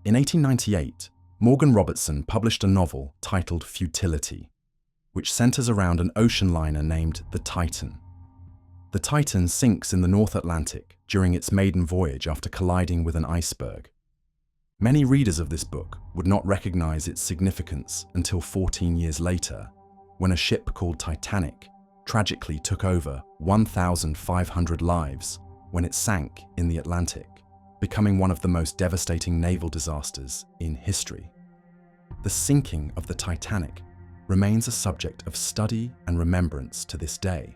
In 1898, Morgan Robertson published a novel titled Futility, which centers around an ocean liner named the Titan. The Titan sinks in the North Atlantic during its maiden voyage after colliding with an iceberg. Many readers of this book would not recognize its significance until 14 years later, when a ship called Titanic tragically took over 1,500 lives when it sank in the Atlantic, becoming one of the most devastating naval disasters in history. The sinking of the Titanic remains a subject of study and remembrance to this day.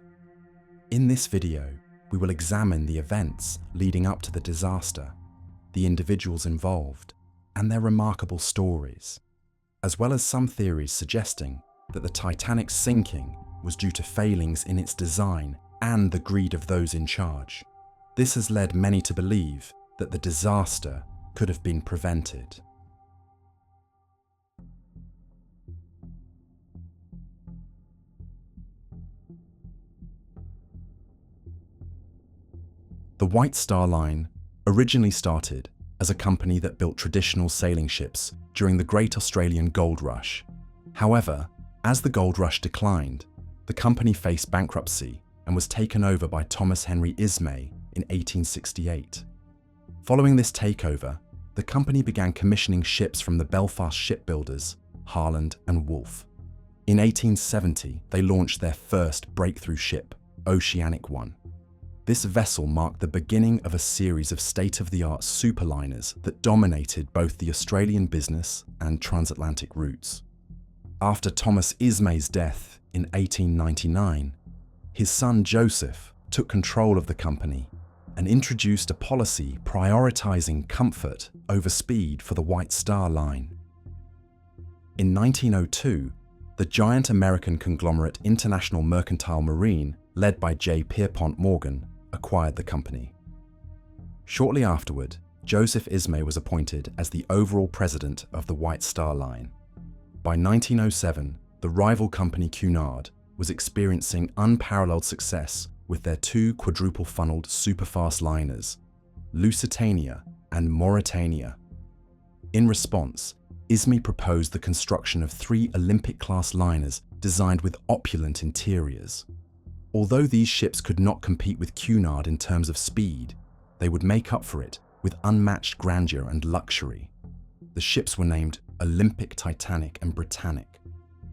In this video, we will examine the events leading up to the disaster, the individuals involved, and their remarkable stories, as well as some theories suggesting that the Titanic's sinking was due to failings in its design and the greed of those in charge. This has led many to believe that the disaster could have been prevented. The White Star Line originally started as a company that built traditional sailing ships during the Great Australian Gold Rush. However, as the gold rush declined, the company faced bankruptcy and was taken over by Thomas Henry Ismay in 1868. Following this takeover, the company began commissioning ships from the Belfast shipbuilders, Harland and Wolff. In 1870, they launched their first breakthrough ship, Oceanic I. This vessel marked the beginning of a series of state-of-the-art superliners that dominated both the Australian business and transatlantic routes. After Thomas Ismay's death in 1899, his son Joseph took control of the company and introduced a policy prioritizing comfort over speed for the White Star Line. In 1902, the giant American conglomerate International Mercantile Marine, led by J. Pierpont Morgan, acquired the company. Shortly afterward, Joseph Ismay was appointed as the overall president of the White Star Line. By 1907, the rival company Cunard was experiencing unparalleled success with their two quadruple-funneled superfast liners, Lusitania and Mauretania. In response, Ismay proposed the construction of 3 Olympic-class liners designed with opulent interiors. Although these ships could not compete with Cunard in terms of speed, they would make up for it with unmatched grandeur and luxury. The ships were named Olympic, Titanic, and Britannic.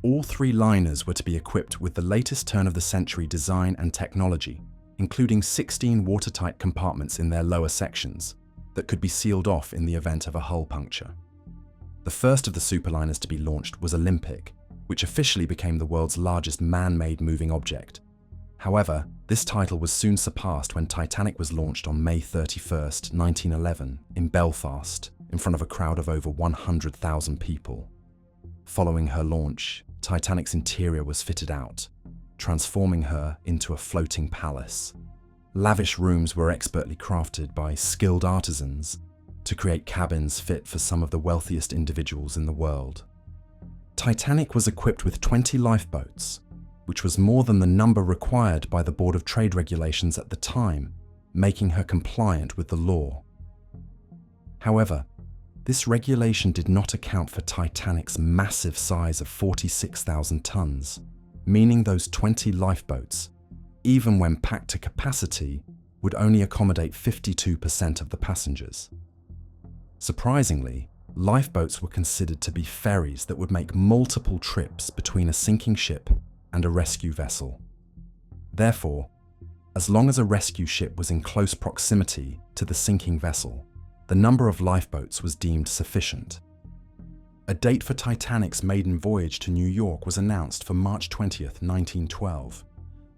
All 3 liners were to be equipped with the latest turn-of-the-century design and technology, including 16 watertight compartments in their lower sections that could be sealed off in the event of a hull puncture. The first of the superliners to be launched was Olympic, which officially became the world's largest man-made moving object. However, this title was soon surpassed when Titanic was launched on May 31, 1911, in Belfast, in front of a crowd of over 100,000 people. Following her launch, Titanic's interior was fitted out, transforming her into a floating palace. Lavish rooms were expertly crafted by skilled artisans to create cabins fit for some of the wealthiest individuals in the world. Titanic was equipped with 20 lifeboats, which was more than the number required by the Board of Trade Regulations at the time, making her compliant with the law. However, this regulation did not account for Titanic's massive size of 46,000 tons, meaning those 20 lifeboats, even when packed to capacity, would only accommodate 52% of the passengers. Surprisingly, lifeboats were considered to be ferries that would make multiple trips between a sinking ship and a rescue vessel. Therefore, as long as a rescue ship was in close proximity to the sinking vessel, the number of lifeboats was deemed sufficient. A date for Titanic's maiden voyage to New York was announced for March 20, 1912.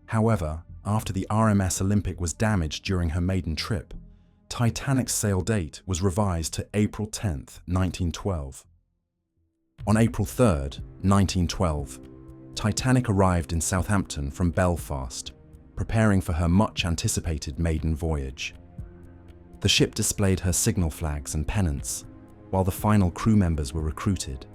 However, after the RMS Olympic was damaged during her maiden trip, Titanic's sail date was revised to April 10, 1912. On April 3, 1912, Titanic arrived in Southampton from Belfast, preparing for her much-anticipated maiden voyage. The ship displayed her signal flags and pennants, while the final crew members were recruited.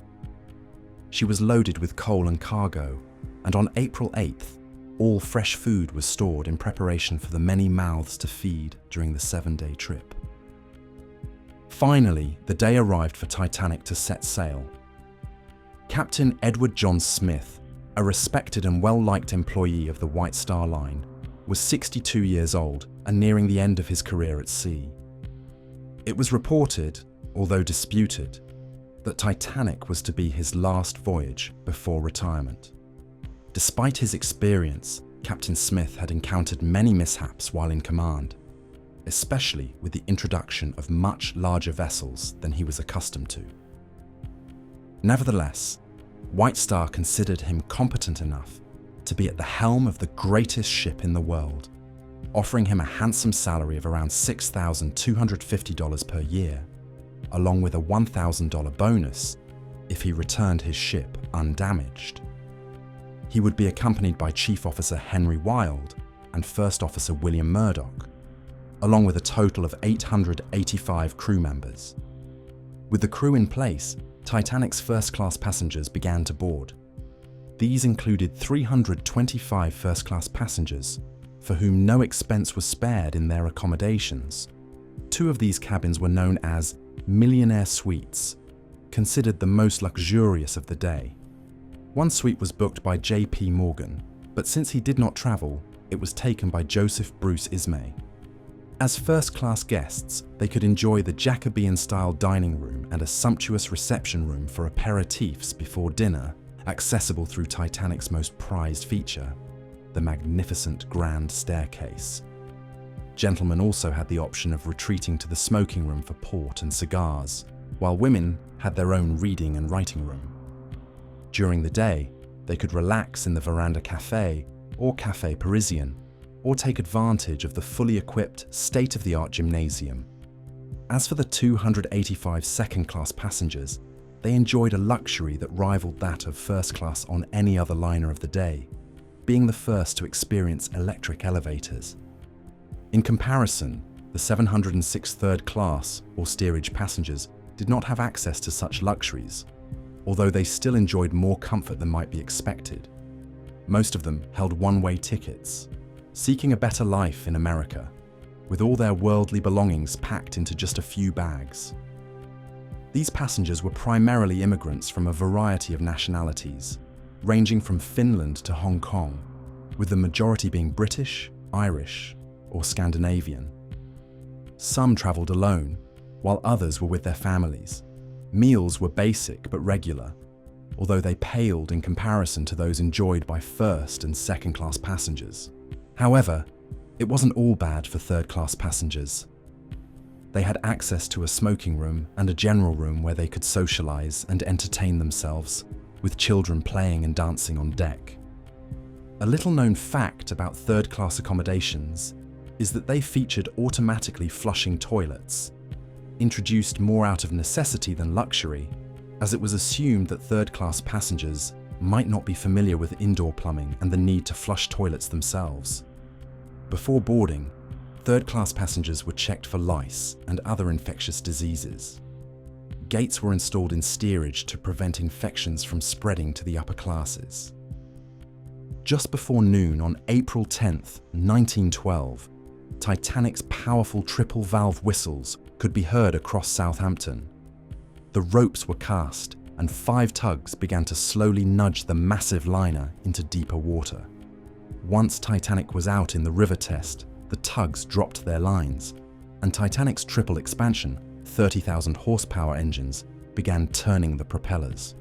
She was loaded with coal and cargo, and on April 8th, all fresh food was stored in preparation for the many mouths to feed during the 7-day trip. Finally, the day arrived for Titanic to set sail. Captain Edward John Smith, a respected and well-liked employee of the White Star Line, was 62 years old and nearing the end of his career at sea. It was reported, although disputed, that Titanic was to be his last voyage before retirement. Despite his experience, Captain Smith had encountered many mishaps while in command, especially with the introduction of much larger vessels than he was accustomed to. Nevertheless, White Star considered him competent enough to be at the helm of the greatest ship in the world, offering him a handsome salary of around $6,250 per year, along with a $1,000 bonus if he returned his ship undamaged. He would be accompanied by Chief Officer Henry Wilde and First Officer William Murdoch, along with a total of 885 crew members. With the crew in place, Titanic's first-class passengers began to board. These included 325 first-class passengers, for whom no expense was spared in their accommodations. Two of these cabins were known as millionaire suites, considered the most luxurious of the day. One suite was booked by J.P. Morgan, but since he did not travel, it was taken by Joseph Bruce Ismay. As first-class guests, they could enjoy the Jacobean-style dining room and a sumptuous reception room for aperitifs before dinner, accessible through Titanic's most prized feature, the magnificent grand staircase. Gentlemen also had the option of retreating to the smoking room for port and cigars, while women had their own reading and writing room. During the day, they could relax in the Veranda Café or Café Parisien, or take advantage of the fully equipped, state-of-the-art gymnasium. As for the 285 second-class passengers, they enjoyed a luxury that rivaled that of first class on any other liner of the day, being the first to experience electric elevators. In comparison, the 706 third class or steerage passengers did not have access to such luxuries, although they still enjoyed more comfort than might be expected. Most of them held one-way tickets, seeking a better life in America, with all their worldly belongings packed into just a few bags. These passengers were primarily immigrants from a variety of nationalities, ranging from Finland to Hong Kong, with the majority being British, Irish, or Scandinavian. Some traveled alone, while others were with their families. Meals were basic but regular, although they paled in comparison to those enjoyed by first and second-class passengers. However, it wasn't all bad for third-class passengers. They had access to a smoking room and a general room where they could socialize and entertain themselves, with children playing and dancing on deck. A little-known fact about third-class accommodations is that they featured automatically flushing toilets, introduced more out of necessity than luxury, as it was assumed that third-class passengers might not be familiar with indoor plumbing and the need to flush toilets themselves. Before boarding, third-class passengers were checked for lice and other infectious diseases. Gates were installed in steerage to prevent infections from spreading to the upper classes. Just before noon on April 10th, 1912, Titanic's powerful triple-valve whistles could be heard across Southampton. The ropes were cast, and 5 tugs began to slowly nudge the massive liner into deeper water. Once Titanic was out in the river test, the tugs dropped their lines, and Titanic's triple expansion, 30,000 horsepower engines, began turning the propellers.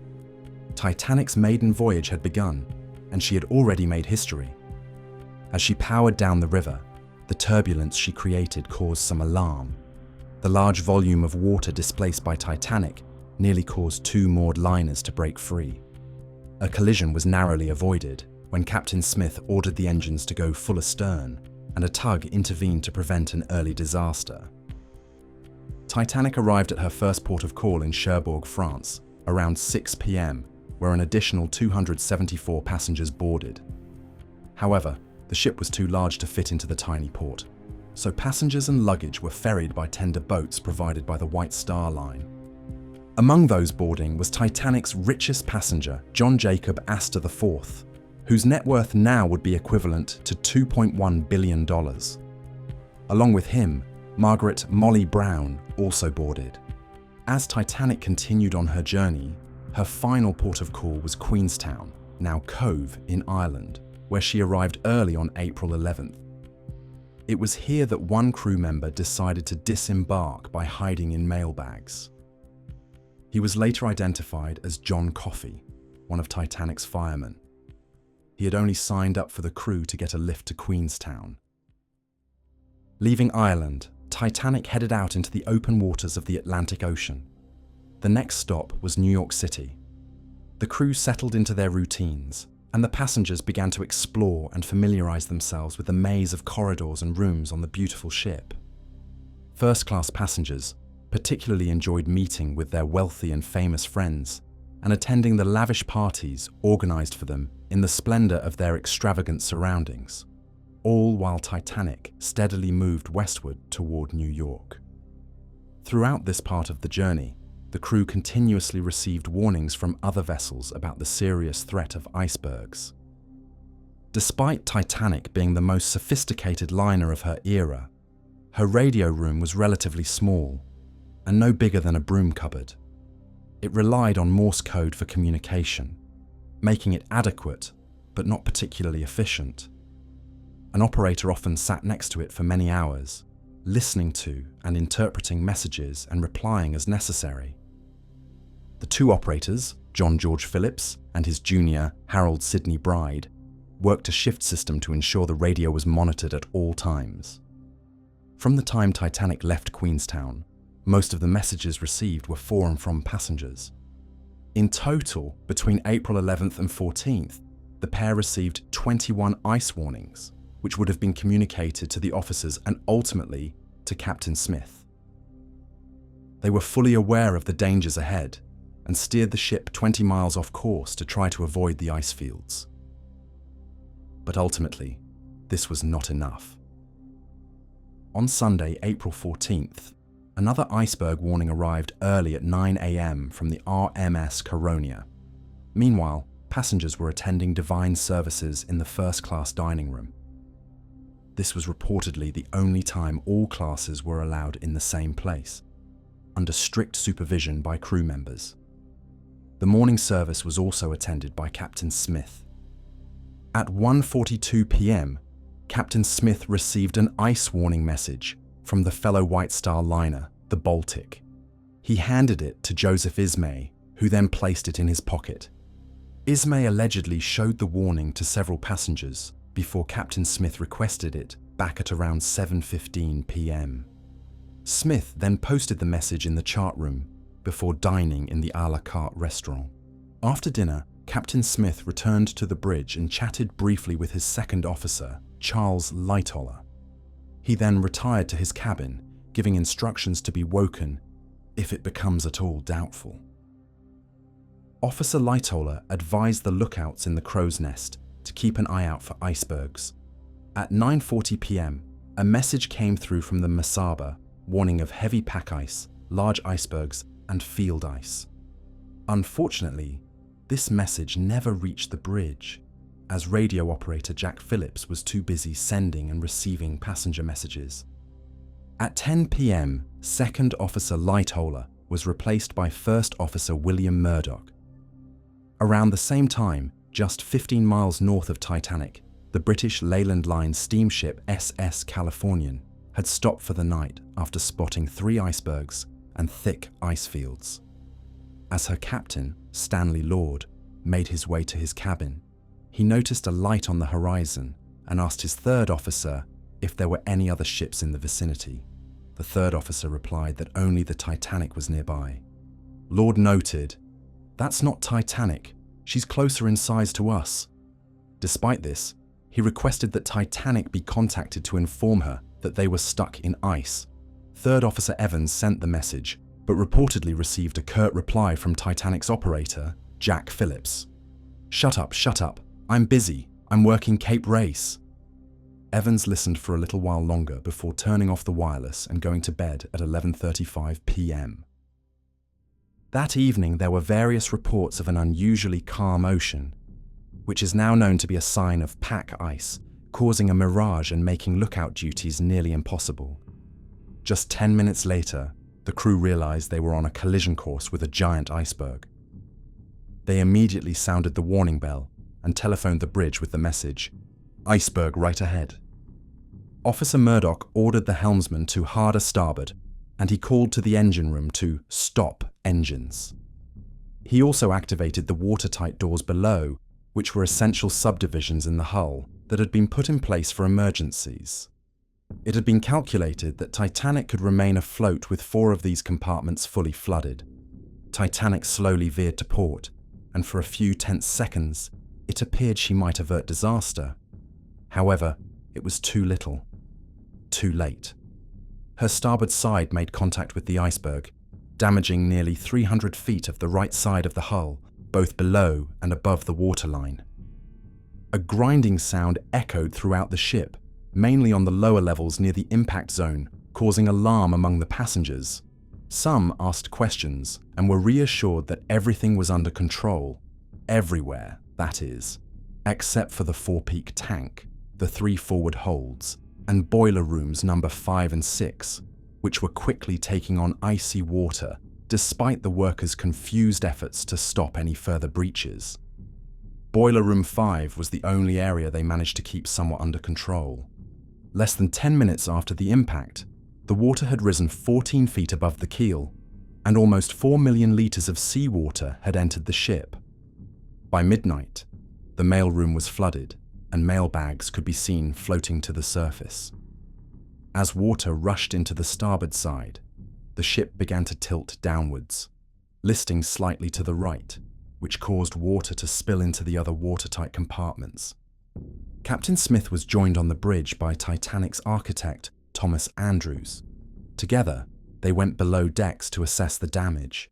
Titanic's maiden voyage had begun, and she had already made history. As she powered down the river, the turbulence she created caused some alarm. The large volume of water displaced by Titanic nearly caused 2 moored liners to break free. A collision was narrowly avoided when Captain Smith ordered the engines to go full astern, and a tug intervened to prevent an early disaster. Titanic arrived at her first port of call in Cherbourg, France, around 6 p.m., where an additional 274 passengers boarded. However, the ship was too large to fit into the tiny port, so passengers and luggage were ferried by tender boats provided by the White Star Line. Among those boarding was Titanic's richest passenger, John Jacob Astor IV, whose net worth now would be equivalent to $2.1 billion. Along with him, Margaret Molly Brown also boarded, As Titanic continued on her journey, her final port of call was Queenstown, now Cove, in Ireland, where she arrived early on April 11th. It was here that one crew member decided to disembark by hiding in mailbags. He was later identified as John Coffey, one of Titanic's firemen. He had only signed up for the crew to get a lift to Queenstown. Leaving Ireland, Titanic headed out into the open waters of the Atlantic Ocean. The next stop was New York City. The crew settled into their routines, and the passengers began to explore and familiarize themselves with the maze of corridors and rooms on the beautiful ship. First-class passengers particularly enjoyed meeting with their wealthy and famous friends and attending the lavish parties organized for them in the splendor of their extravagant surroundings, all while Titanic steadily moved westward toward New York. Throughout this part of the journey, the crew continuously received warnings from other vessels about the serious threat of icebergs. Despite Titanic being the most sophisticated liner of her era, her radio room was relatively small and no bigger than a broom cupboard. It relied on Morse code for communication, making it adequate but not particularly efficient. An operator often sat next to it for many hours, listening to and interpreting messages and replying as necessary. The two operators, John George Phillips and his junior, Harold Sidney Bride, worked a shift system to ensure the radio was monitored at all times. From the time Titanic left Queenstown, most of the messages received were for and from passengers. In total, between April 11th and 14th, the pair received 21 ice warnings, which would have been communicated to the officers and ultimately to Captain Smith. They were fully aware of the dangers ahead and steered the ship 20 miles off course to try to avoid the ice fields. But ultimately, this was not enough. On Sunday, April 14th, another iceberg warning arrived early at 9 a.m. from the RMS Coronia. Meanwhile, passengers were attending divine services in the first-class dining room. This was reportedly the only time all classes were allowed in the same place, under strict supervision by crew members. The morning service was also attended by Captain Smith. At 1:42 p.m., Captain Smith received an ice warning message from the fellow White Star liner, the Baltic. He handed it to Joseph Ismay, who then placed it in his pocket. Ismay allegedly showed the warning to several passengers before Captain Smith requested it back at around 7:15 p.m. Smith then posted the message in the chart room before dining in the a la carte restaurant. After dinner, Captain Smith returned to the bridge and chatted briefly with his second officer, Charles Lightoller. He then retired to his cabin, giving instructions to be woken if it becomes at all doubtful. Officer Lightoller advised the lookouts in the crow's nest to keep an eye out for icebergs. At 9:40 p.m., a message came through from the Mesaba warning of heavy pack ice, large icebergs, and field ice. Unfortunately, this message never reached the bridge, as radio operator Jack Phillips was too busy sending and receiving passenger messages. At 10 p.m., Second Officer Lightoller was replaced by First Officer William Murdoch. Around the same time, just 15 miles north of Titanic, the British Leyland Line steamship SS Californian had stopped for the night after spotting 3 icebergs and thick ice fields. As her captain, Stanley Lord, made his way to his cabin, he noticed a light on the horizon and asked his third officer if there were any other ships in the vicinity. The third officer replied that only the Titanic was nearby. Lord noted, "That's not Titanic. She's closer in size to us." Despite this, he requested that Titanic be contacted to inform her that they were stuck in ice. Third Officer Evans sent the message, but reportedly received a curt reply from Titanic's operator, Jack Phillips. Shut up, I'm busy, I'm working Cape Race." Evans listened for a little while longer before turning off the wireless and going to bed at 11:35 p.m. That evening there were various reports of an unusually calm ocean, which is now known to be a sign of pack ice, causing a mirage and making lookout duties nearly impossible. Just 10 minutes later, the crew realized they were on a collision course with a giant iceberg. They immediately sounded the warning bell and telephoned the bridge with the message, "Iceberg right ahead." Officer Murdoch ordered the helmsman to hard a starboard, and he called to the engine room to stop engines. He also activated the watertight doors below, which were essential subdivisions in the hull that had been put in place for emergencies. It had been calculated that Titanic could remain afloat with 4 of these compartments fully flooded. Titanic slowly veered to port, and for a few tense seconds, it appeared she might avert disaster. However, it was too little. Too late. Her starboard side made contact with the iceberg, damaging nearly 300 feet of the right side of the hull, both below and above the waterline. A grinding sound echoed throughout the ship, mainly on the lower levels near the impact zone, causing alarm among the passengers. Some asked questions and were reassured that everything was under control. Everywhere, that is, except for the forepeak tank, the 3 forward holds, and boiler rooms number 5 and 6, which were quickly taking on icy water despite the workers' confused efforts to stop any further breaches. Boiler room 5 was the only area they managed to keep somewhat under control. Less than 10 minutes after the impact, the water had risen 14 feet above the keel, and almost 4 million litres of seawater had entered the ship. By midnight, the mailroom was flooded, and mail bags could be seen floating to the surface. As water rushed into the starboard side, the ship began to tilt downwards, listing slightly to the right, which caused water to spill into the other watertight compartments. Captain Smith was joined on the bridge by Titanic's architect, Thomas Andrews. Together, they went below decks to assess the damage.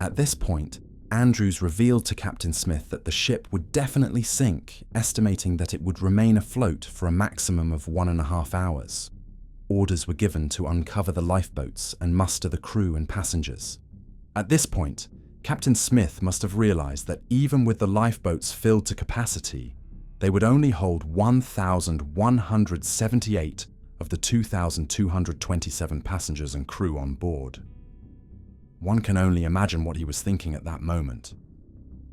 At this point, Andrews revealed to Captain Smith that the ship would definitely sink, estimating that it would remain afloat for a maximum of 1.5 hours. Orders were given to uncover the lifeboats and muster the crew and passengers. At this point, Captain Smith must have realized that even with the lifeboats filled to capacity, they would only hold 1,178 of the 2,227 passengers and crew on board. One can only imagine what he was thinking at that moment.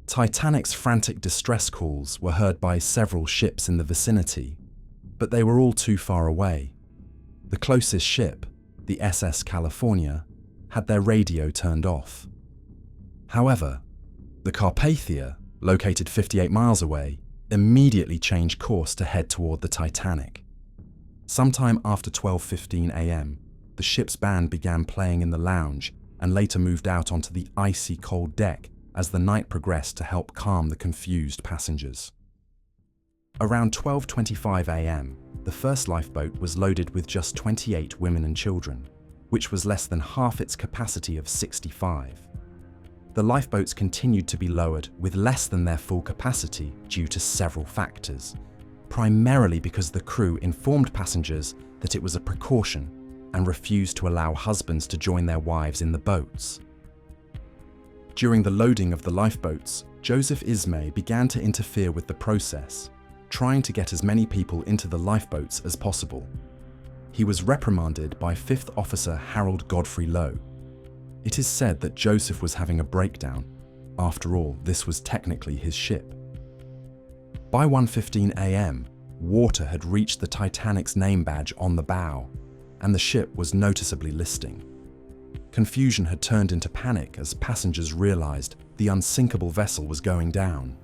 Titanic's frantic distress calls were heard by several ships in the vicinity, but they were all too far away. The closest ship, the SS California, had their radio turned off. However, the Carpathia, located 58 miles away, immediately changed course to head toward the Titanic. Sometime after 12:15 a.m., the ship's band began playing in the lounge and later moved out onto the icy cold deck as the night progressed to help calm the confused passengers. Around 12:25 a.m., the first lifeboat was loaded with just 28 women and children, which was less than half its capacity of 65. The lifeboats continued to be lowered with less than their full capacity due to several factors, primarily because the crew informed passengers that it was a precaution and refused to allow husbands to join their wives in the boats. During the loading of the lifeboats, Joseph Ismay began to interfere with the process, trying to get as many people into the lifeboats as possible. He was reprimanded by 5th Officer Harold Godfrey Lowe. It is said that Joseph was having a breakdown. After all, this was technically his ship. By 1:15 a.m., water had reached the Titanic's name badge on the bow, and the ship was noticeably listing. Confusion had turned into panic as passengers realized the Unsinkable vessel was going down.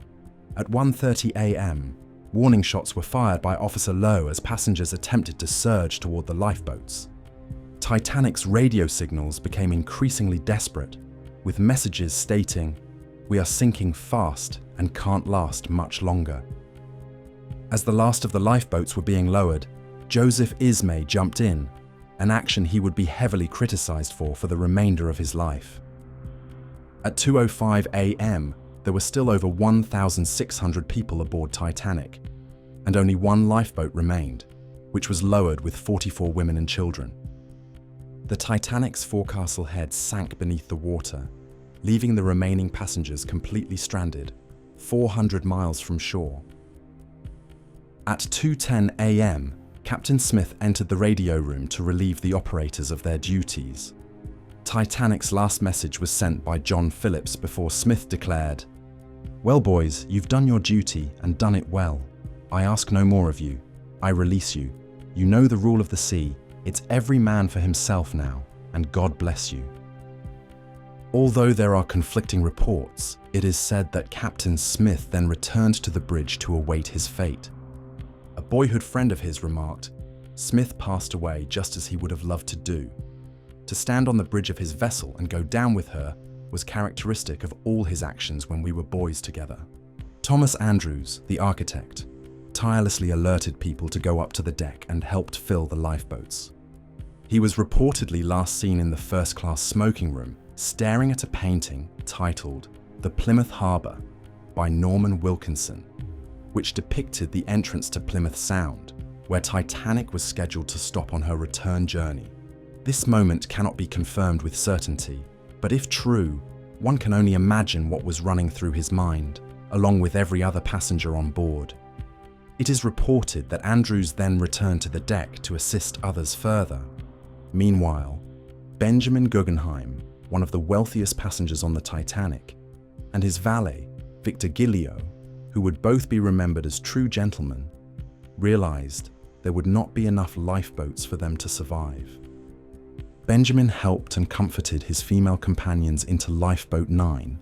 At 1:30 a.m., warning shots were fired by Officer Lowe as passengers attempted to surge toward the lifeboats. Titanic's radio signals became increasingly desperate, with messages stating, "We are sinking fast and can't last much longer." As the last of the lifeboats were being lowered, Joseph Ismay jumped in, an action he would be heavily criticized for the remainder of his life. At 2:05 a.m., there were still over 1,600 people aboard Titanic, and only one lifeboat remained, which was lowered with 44 women and children. The Titanic's forecastle head sank beneath the water, leaving the remaining passengers completely stranded, 400 miles from shore. At 2:10 a.m., Captain Smith entered the radio room to relieve the operators of their duties. Titanic's last message was sent by John Phillips before Smith declared, "Well, boys, you've done your duty and done it well. I ask no more of you. I release you. You know the rule of the sea. It's every man for himself now, and God bless you." Although there are conflicting reports, it is said that Captain Smith then returned to the bridge to await his fate. A boyhood friend of his remarked, "Smith passed away just as he would have loved to do. To stand on the bridge of his vessel and go down with her was characteristic of all his actions when we were boys together." Thomas Andrews, the architect, tirelessly alerted people to go up to the deck and helped fill the lifeboats. He was reportedly last seen in the first-class smoking room, staring at a painting titled "The Plymouth Harbour" by Norman Wilkinson, which depicted the entrance to Plymouth Sound, where Titanic was scheduled to stop on her return journey. This moment cannot be confirmed with certainty, but if true, one can only imagine what was running through his mind, along with every other passenger on board. It is reported that Andrews then returned to the deck to assist others further. Meanwhile, Benjamin Guggenheim, one of the wealthiest passengers on the Titanic, and his valet, Victor Gilio, who would both be remembered as true gentlemen, realized there would not be enough lifeboats for them to survive. Benjamin helped and comforted his female companions into Lifeboat 9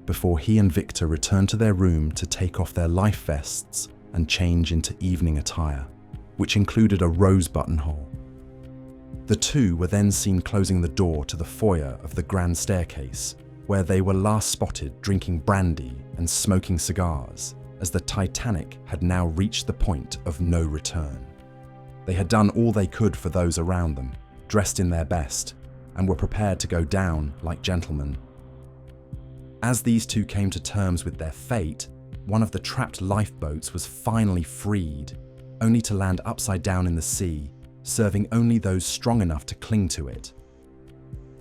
before he and Victor returned to their room to take off their life vests and change into evening attire, which included a rose buttonhole. The two were then seen closing the door to the foyer of the grand staircase, where they were last spotted drinking brandy and smoking cigars, as the Titanic had now reached the point of no return. They had done all they could for those around them, dressed in their best, and were prepared to go down like gentlemen. As these two came to terms with their fate, one of the trapped lifeboats was finally freed, only to land upside down in the sea, serving only those strong enough to cling to it.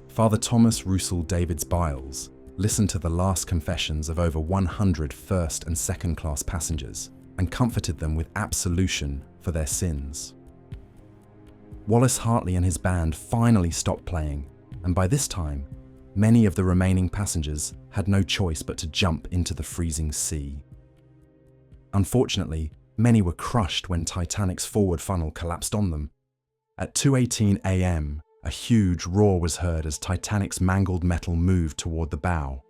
Father Thomas Russell Davids Biles listened to the last confessions of over 100 first and second class passengers and comforted them with absolution for their sins. Wallace Hartley and his band finally stopped playing, and by this time, many of the remaining passengers had no choice but to jump into the freezing sea. Unfortunately, many were crushed when Titanic's forward funnel collapsed on them. At 2:18 a.m., a huge roar was heard as Titanic's mangled metal moved toward the bow.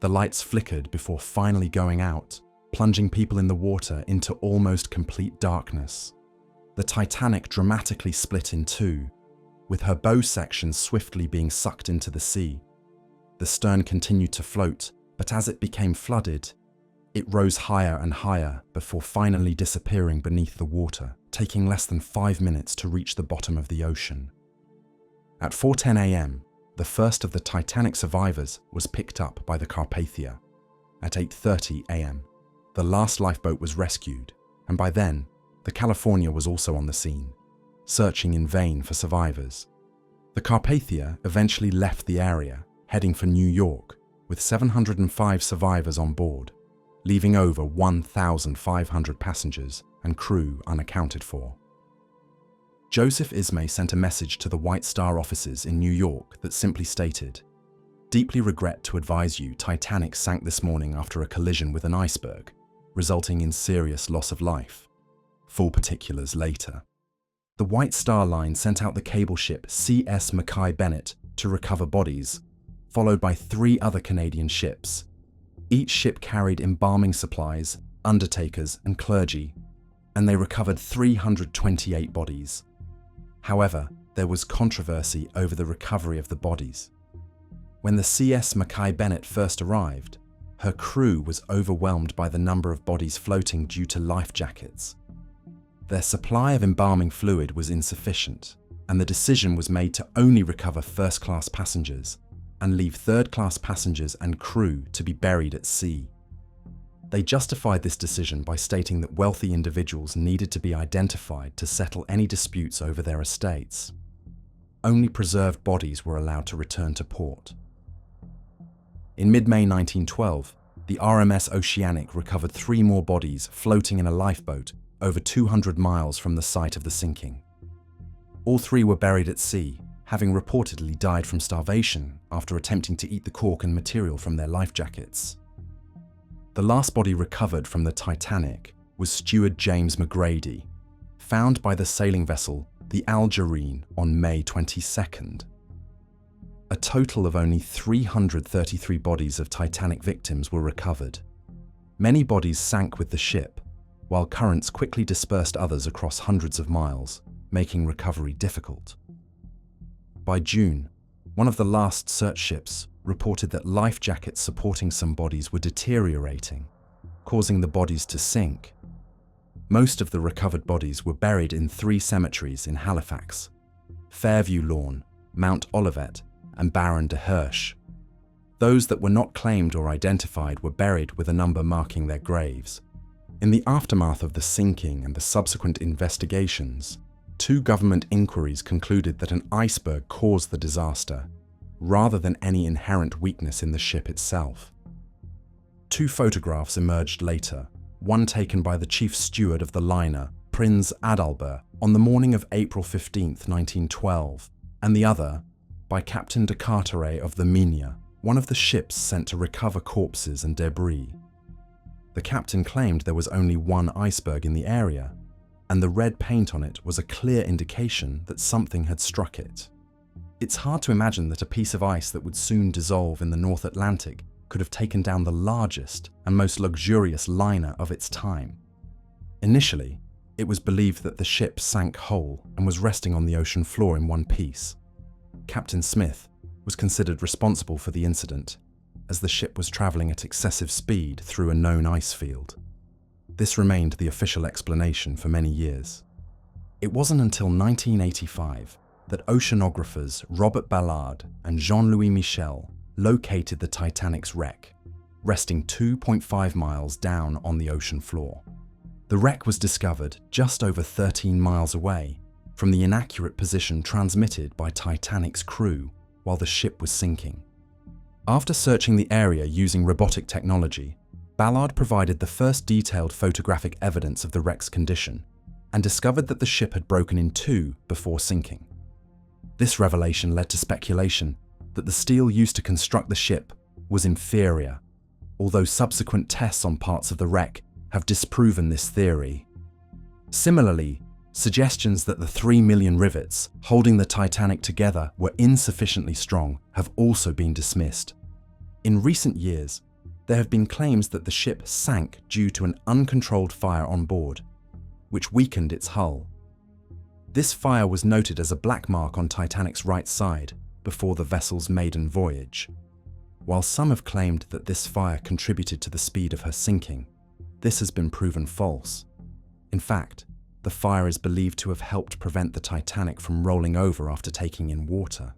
The lights flickered before finally going out, plunging people in the water into almost complete darkness. The Titanic dramatically split in two, with her bow section swiftly being sucked into the sea. The stern continued to float, but as it became flooded, it rose higher and higher before finally disappearing beneath the water, taking less than 5 minutes to reach the bottom of the ocean. At 4:10 a.m., the first of the Titanic survivors was picked up by the Carpathia. At 8:30 a.m., the last lifeboat was rescued, and by then, the California was also on the scene, searching in vain for survivors. The Carpathia eventually left the area, heading for New York, with 705 survivors on board, leaving over 1,500 passengers and crew unaccounted for. Joseph Ismay sent a message to the White Star offices in New York that simply stated, "Deeply regret to advise you Titanic sank this morning after a collision with an iceberg, resulting in serious loss of life. Full particulars later." The White Star Line sent out the cable ship CS Mackay Bennett to recover bodies, followed by 3 other Canadian ships. Each ship carried embalming supplies, undertakers, and clergy, and they recovered 328 bodies. However, there was controversy over the recovery of the bodies. When the CS Mackay Bennett first arrived, her crew was overwhelmed by the number of bodies floating due to life jackets. Their supply of embalming fluid was insufficient, and the decision was made to only recover first-class passengers and leave third-class passengers and crew to be buried at sea. They justified this decision by stating that wealthy individuals needed to be identified to settle any disputes over their estates. Only preserved bodies were allowed to return to port. In mid-May 1912, the RMS Oceanic recovered 3 more bodies floating in a lifeboat over 200 miles from the site of the sinking. All 3 were buried at sea, having reportedly died from starvation after attempting to eat the cork and material from their life jackets. The last body recovered from the Titanic was steward James McGrady, found by the sailing vessel the Algerine on May 22nd. A total of only 333 bodies of Titanic victims were recovered. Many bodies sank with the ship, while currents quickly dispersed others across hundreds of miles, making recovery difficult. By June, one of the last search ships reported that life jackets supporting some bodies were deteriorating, causing the bodies to sink. Most of the recovered bodies were buried in 3 cemeteries in Halifax: Fairview Lawn, Mount Olivet, and Baron de Hirsch. Those that were not claimed or identified were buried with a number marking their graves. In the aftermath of the sinking and the subsequent investigations, 2 government inquiries concluded that an iceberg caused the disaster, rather than any inherent weakness in the ship itself. 2 photographs emerged later, one taken by the chief steward of the liner, Prinz Adalbert, on the morning of April 15, 1912, and the other by Captain de Carteret of the Migne, one of the ships sent to recover corpses and debris. The captain claimed there was only one iceberg in the area, and the red paint on it was a clear indication that something had struck it. It's hard to imagine that a piece of ice that would soon dissolve in the North Atlantic could have taken down the largest and most luxurious liner of its time. Initially, it was believed that the ship sank whole and was resting on the ocean floor in one piece. Captain Smith was considered responsible for the incident, as the ship was traveling at excessive speed through a known ice field. This remained the official explanation for many years. It wasn't until 1985 that oceanographers Robert Ballard and Jean-Louis Michel located the Titanic's wreck, resting 2.5 miles down on the ocean floor. The wreck was discovered just over 13 miles away from the inaccurate position transmitted by Titanic's crew while the ship was sinking. After searching the area using robotic technology, Ballard provided the first detailed photographic evidence of the wreck's condition and discovered that the ship had broken in 2 before sinking. This revelation led to speculation that the steel used to construct the ship was inferior, although subsequent tests on parts of the wreck have disproven this theory. Similarly, suggestions that the 3 million rivets holding the Titanic together were insufficiently strong have also been dismissed. In recent years, there have been claims that the ship sank due to an uncontrolled fire on board, which weakened its hull. This fire was noted as a black mark on Titanic's right side before the vessel's maiden voyage. While some have claimed that this fire contributed to the speed of her sinking, this has been proven false. In fact, the fire is believed to have helped prevent the Titanic from rolling over after taking in water.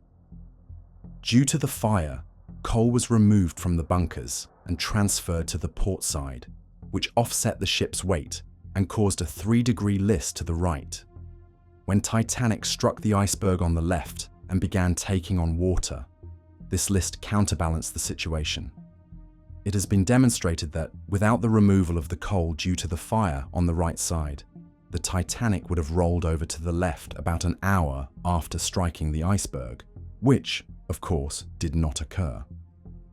Due to the fire, coal was removed from the bunkers and transferred to the port side, which offset the ship's weight and caused a 3-degree list to the right. When Titanic struck the iceberg on the left and began taking on water, this list counterbalanced the situation. It has been demonstrated that, without the removal of the coal due to the fire on the right side, the Titanic would have rolled over to the left about an hour after striking the iceberg, which, of course, did not occur.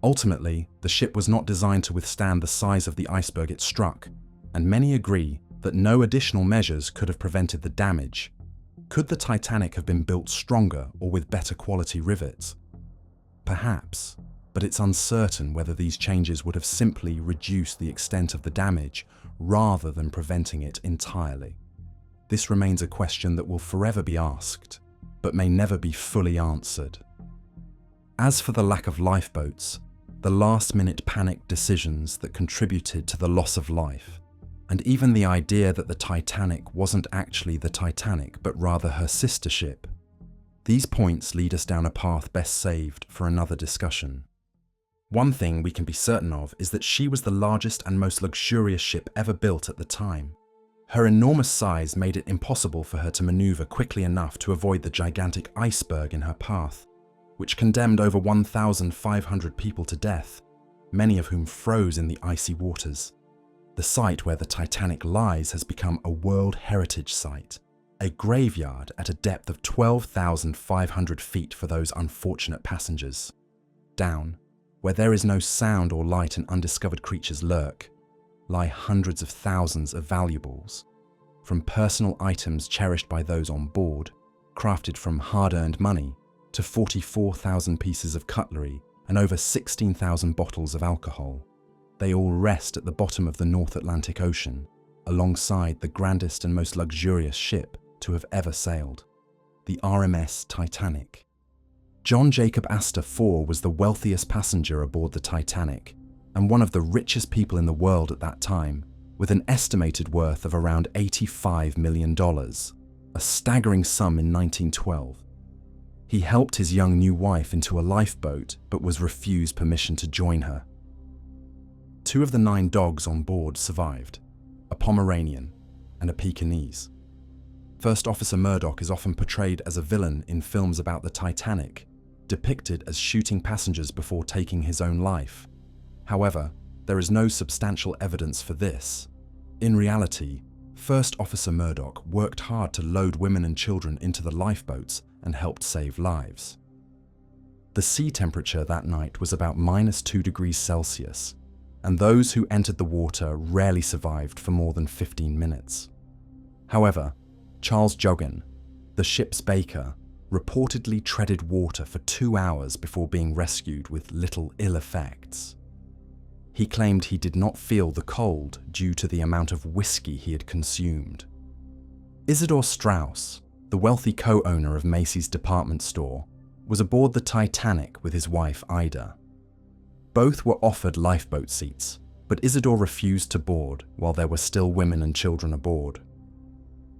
Ultimately, the ship was not designed to withstand the size of the iceberg it struck, and many agree that no additional measures could have prevented the damage. Could the Titanic have been built stronger or with better quality rivets? Perhaps, but it's uncertain whether these changes would have simply reduced the extent of the damage rather than preventing it entirely. This remains a question that will forever be asked, but may never be fully answered. As for the lack of lifeboats, the last-minute panic decisions that contributed to the loss of life, and even the idea that the Titanic wasn't actually the Titanic but rather her sister ship, these points lead us down a path best saved for another discussion. One thing we can be certain of is that she was the largest and most luxurious ship ever built at the time. Her enormous size made it impossible for her to maneuver quickly enough to avoid the gigantic iceberg in her path, which condemned over 1,500 people to death, many of whom froze in the icy waters. The site where the Titanic lies has become a World Heritage Site, a graveyard at a depth of 12,500 feet for those unfortunate passengers. Down, where there is no sound or light and undiscovered creatures lurk, lie hundreds of thousands of valuables, from personal items cherished by those on board, crafted from hard-earned money, to 44,000 pieces of cutlery and over 16,000 bottles of alcohol. They all rest at the bottom of the North Atlantic Ocean, alongside the grandest and most luxurious ship to have ever sailed, the RMS Titanic. John Jacob Astor IV was the wealthiest passenger aboard the Titanic and one of the richest people in the world at that time, with an estimated worth of around $85 million, a staggering sum in 1912. He helped his young new wife into a lifeboat but was refused permission to join her. 2 of the 9 dogs on board survived, a Pomeranian and a Pekingese. First Officer Murdoch is often portrayed as a villain in films about the Titanic, depicted as shooting passengers before taking his own life. However, there is no substantial evidence for this. In reality, First Officer Murdoch worked hard to load women and children into the lifeboats and helped save lives. The sea temperature that night was about -2 degrees Celsius, and those who entered the water rarely survived for more than 15 minutes. However, Charles Joughin, the ship's baker, reportedly treaded water for 2 hours before being rescued with little ill effects. He claimed he did not feel the cold due to the amount of whiskey he had consumed. Isidore Straus, the wealthy co-owner of Macy's department store, was aboard the Titanic with his wife Ida. Both were offered lifeboat seats, but Isidore refused to board while there were still women and children aboard.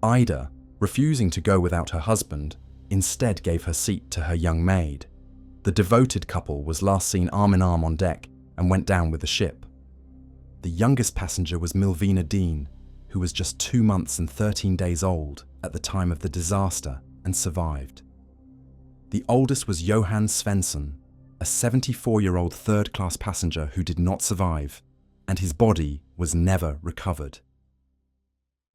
Ida, refusing to go without her husband, instead gave her seat to her young maid. The devoted couple was last seen arm in arm on deck and went down with the ship. The youngest passenger was Milvina Dean, who was just 2 months and 13 days old at the time of the disaster and survived. The oldest was Johan Svensson, a 74-year-old third-class passenger who did not survive, and his body was never recovered.